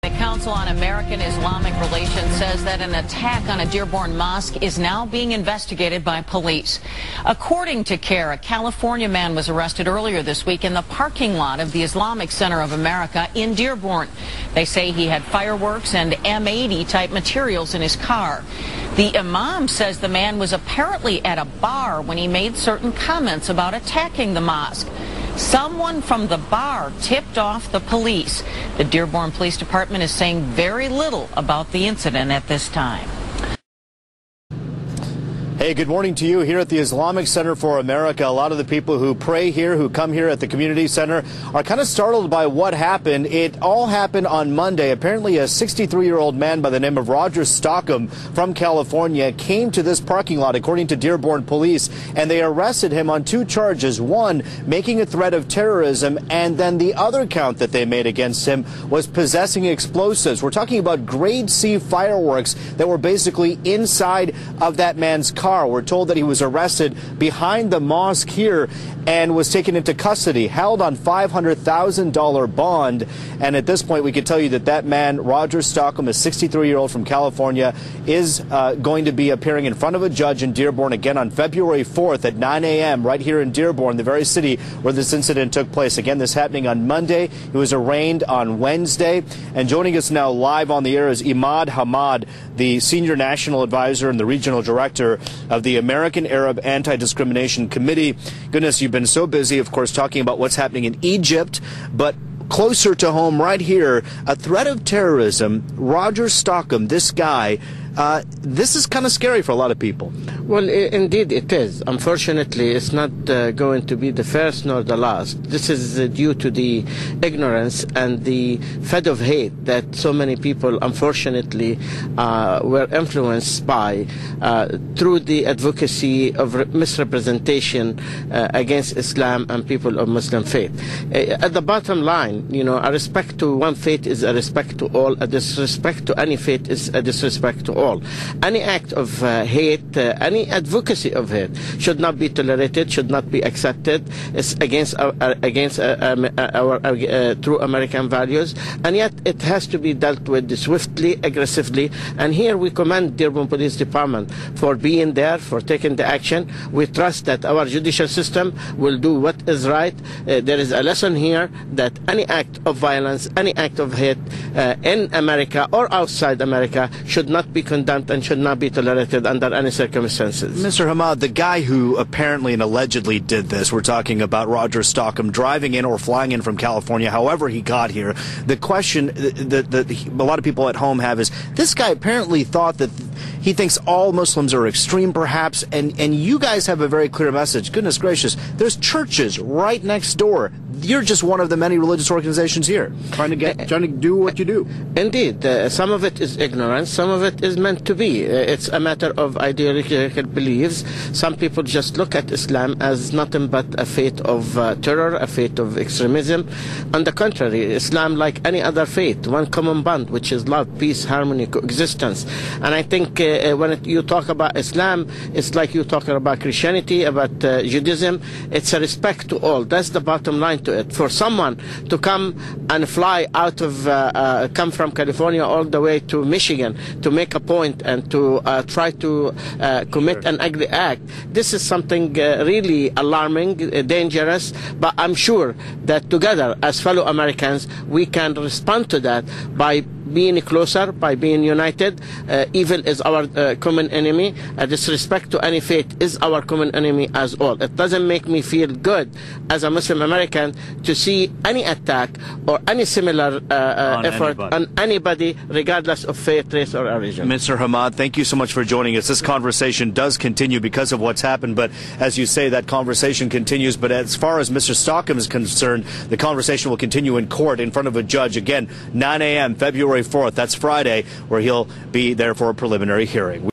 The Council on American Islamic Relations says that an attack on a Dearborn mosque is now being investigated by police. According to CAIR, a California man was arrested earlier this week in the parking lot of the Islamic Center of America in Dearborn. They say he had fireworks and M80 type materials in his car. The imam says the man was apparently at a bar when he made certain comments about attacking the mosque. Someone from the bar tipped off the police. The Dearborn Police Department is saying very little about the incident at this time. Hey, good morning to you here at the Islamic Center for America. A lot of the people who pray here, who come here at the community center, are kind of startled by what happened. It all happened on Monday. Apparently, a 63-year-old man by the name of Roger Stockham from California came to this parking lot, according to Dearborn police, and they arrested him on two charges. One, making a threat of terrorism, and then the other count that they made against him was possessing explosives. We're talking about grade C fireworks that were basically inside of that man's car. We're told that he was arrested behind the mosque here and was taken into custody, held on $500,000 bond. And at this point, we can tell you that that man, Roger Stockham, a 63-year-old from California, is going to be appearing in front of a judge in Dearborn again on February 4th at 9 a.m. right here in Dearborn, the very city where this incident took place. Again, this happening on Monday. He was arraigned on Wednesday. And joining us now live on the air is Imad Hamad, the senior national advisor and the regional director of the American Arab Anti-Discrimination Committee. Goodness, you've been so busy, of course, talking about what's happening in Egypt, but closer to home right here, a threat of terrorism. Roger Stockham, this guy, this is kind of scary for a lot of people. Well, indeed it is. Unfortunately, it's not going to be the first nor the last. This is due to the ignorance and the fed of hate that so many people, unfortunately, were influenced by through the advocacy of misrepresentation against Islam and people of Muslim faith. At the bottom line, you know, a respect to one faith is a respect to all. A disrespect to any faith is a disrespect to all. Any act of hate, any advocacy of hate should not be tolerated, should not be accepted. It's against our true American values, and yet it has to be dealt with swiftly, aggressively. And here we commend Dearborn Police Department for being there, for taking the action. We trust that our judicial system will do what is right. There is a lesson here that any act of violence, any act of hate in America or outside America should not be condemned and should not be tolerated under any circumstances. Mr. Hamad, the guy who apparently and allegedly did this, we're talking about Roger Stockham driving in or flying in from California, however he got here. The question that a lot of people at home have is, this guy apparently thought that he thinks all Muslims are extreme, perhaps, and you guys have a very clear message. Goodness gracious, there's churches right next door. You're just one of the many religious organizations here, trying to do what you do. Indeed, some of it is ignorance, some of it is meant to be. It's a matter of ideological beliefs. Some people just look at Islam as nothing but a faith of terror, a faith of extremism. On the contrary, Islam, like any other faith, one common bond, which is love, peace, harmony, coexistence. And I think when you talk about Islam, it's like you talking about Christianity, about Judaism. It's a respect to all. That's the bottom line to it. For someone to come and fly out of, come from California all the way to Michigan to make a point and to try to commit an ugly act, this is something really alarming, dangerous, but I'm sure that together as fellow Americans we can respond to that by being closer, by being united. Evil is our common enemy. Disrespect to any faith is our common enemy as all. It doesn't make me feel good as a Muslim American to see any attack or any similar effort on anybody, regardless of faith, race, or origin. Mr. Hamad, thank you so much for joining us. This conversation does continue because of what's happened, but as you say, that conversation continues. But as far as Mr. Stockham is concerned, the conversation will continue in court in front of a judge. Again, 9 a.m., February 4th. That's Friday, where he'll be there for a preliminary hearing.